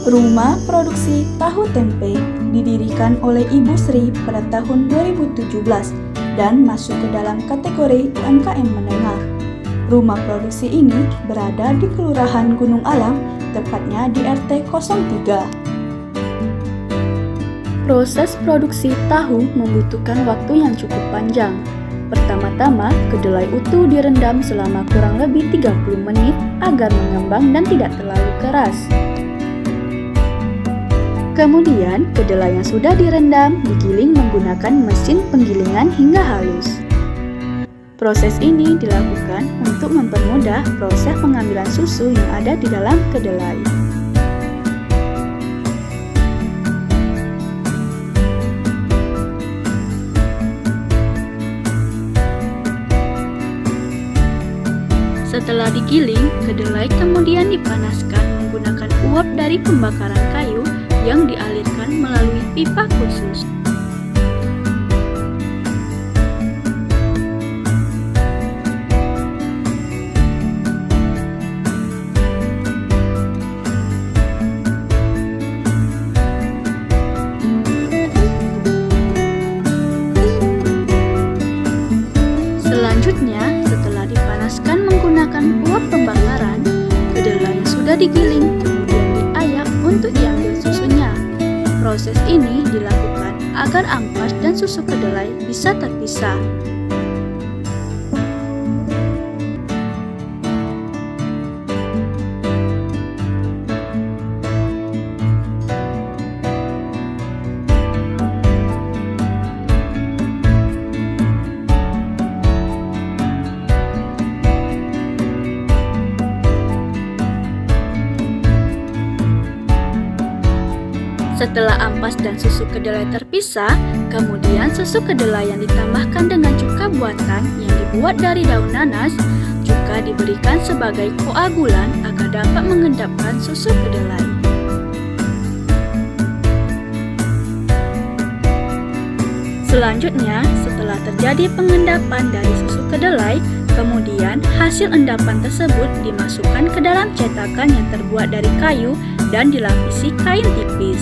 Rumah Produksi Tahu Tempe didirikan oleh Ibu Sri pada tahun 2017 dan masuk ke dalam kategori UMKM menengah. Rumah produksi ini berada di Kelurahan Gunung Alang, tepatnya di RT 03. Proses produksi tahu membutuhkan waktu yang cukup panjang. Pertama-tama, kedelai utuh direndam selama kurang lebih 30 menit agar mengembang dan tidak terlalu keras. Kemudian, kedelai yang sudah direndam digiling menggunakan mesin penggilingan hingga halus. Proses ini dilakukan untuk mempermudah proses pengambilan susu yang ada di dalam kedelai. Setelah digiling, kedelai kemudian dipanaskan menggunakan uap dari pembakaran kayu yang dialirkan melalui pipa khusus. Selanjutnya, setelah dipanaskan menggunakan uap pembakaran, kedelai yang sudah digiling kemudian diayak untuk diambil susunya. Proses ini dilakukan agar ampas dan susu kedelai bisa terpisah. Setelah ampas dan susu kedelai terpisah, kemudian susu kedelai yang ditambahkan dengan cuka buatan yang dibuat dari daun nanas juga diberikan sebagai koagulan agar dapat mengendapkan susu kedelai. Selanjutnya, setelah terjadi pengendapan dari susu kedelai, kemudian hasil endapan tersebut dimasukkan ke dalam cetakan yang terbuat dari kayu dan dilapisi kain tipis.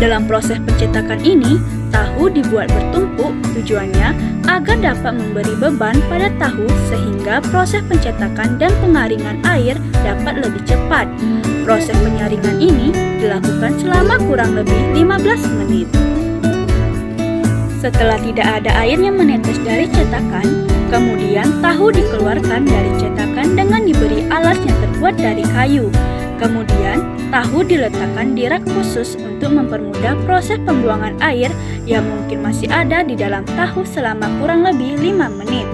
Dalam proses pencetakan ini, tahu dibuat bertumpuk, tujuannya agar dapat memberi beban pada tahu sehingga proses pencetakan dan pengaringan air dapat lebih cepat. Proses penyaringan ini dilakukan selama kurang lebih 15 menit. Setelah tidak ada air yang menetes dari cetakan, kemudian tahu dikeluarkan dari cetakan dengan diberi alas yang terbuat dari kayu. Kemudian, tahu diletakkan di rak khusus untuk mempermudah proses pembuangan air yang mungkin masih ada di dalam tahu selama kurang lebih 5 menit.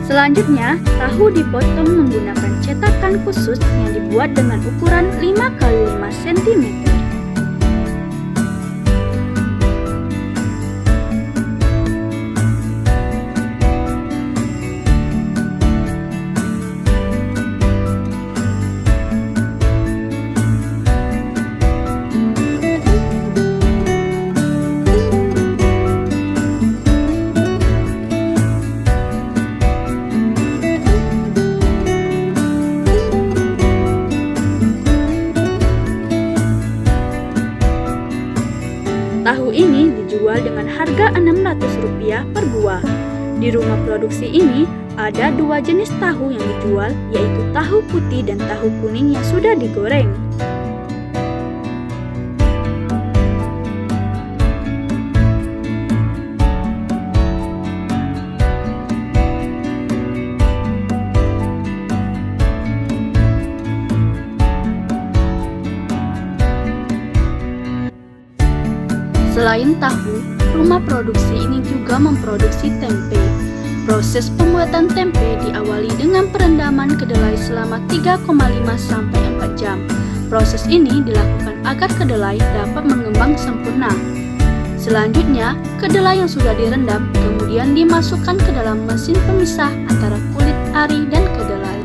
Selanjutnya, tahu dipotong menggunakan cetakan khusus yang dibuat dengan ukuran 5x5 cm. Tahu ini dijual dengan harga Rp600 per buah. Di rumah produksi ini ada 2 jenis tahu yang dijual, yaitu tahu putih dan tahu kuning yang sudah digoreng. Selain tahu, rumah produksi ini juga memproduksi tempe. Proses pembuatan tempe diawali dengan perendaman kedelai selama 3,5 sampai 4 jam. Proses ini dilakukan agar kedelai dapat mengembang sempurna. Selanjutnya, kedelai yang sudah direndam kemudian dimasukkan ke dalam mesin pemisah antara kulit ari dan kedelai.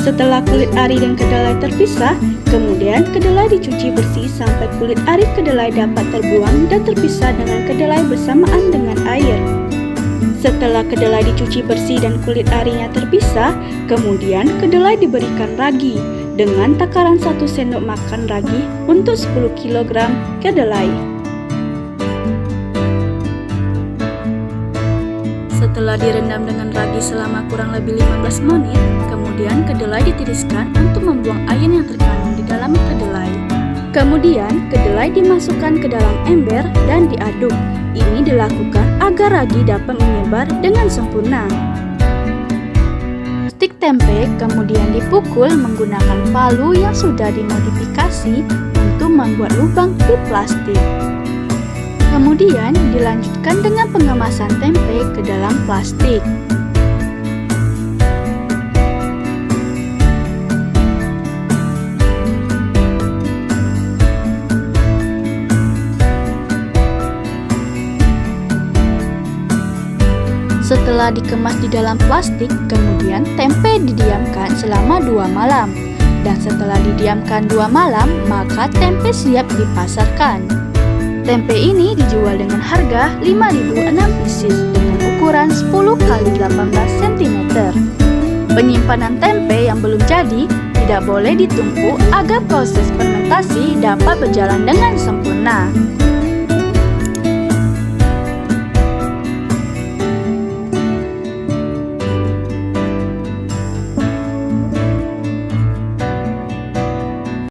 Setelah kulit ari dan kedelai terpisah, kemudian kedelai dicuci bersih sampai kulit ari kedelai dapat terbuang dan terpisah dengan kedelai bersamaan dengan air. Setelah kedelai dicuci bersih dan kulit arinya terpisah, kemudian kedelai diberikan ragi dengan takaran 1 sendok makan ragi untuk 10 kg kedelai. Setelah direndam dengan ragi selama kurang lebih 15 menit, kemudian kedelai ditiriskan untuk membuang air yang terkandung di dalam kedelai. Kemudian, kedelai dimasukkan ke dalam ember dan diaduk. Ini dilakukan agar ragi dapat menyebar dengan sempurna. Stik tempe kemudian dipukul menggunakan palu yang sudah dimodifikasi untuk membuat lubang di plastik. Kemudian dilanjutkan dengan pengemasan tempe ke dalam plastik. Setelah dikemas di dalam plastik, kemudian tempe didiamkan selama 2 malam. Dan setelah didiamkan 2 malam, maka tempe siap dipasarkan. Tempe ini dijual dengan harga 5.006 pieces dengan ukuran 10 x 18 cm. Penyimpanan tempe yang belum jadi tidak boleh ditumpuk agar proses fermentasi dapat berjalan dengan sempurna.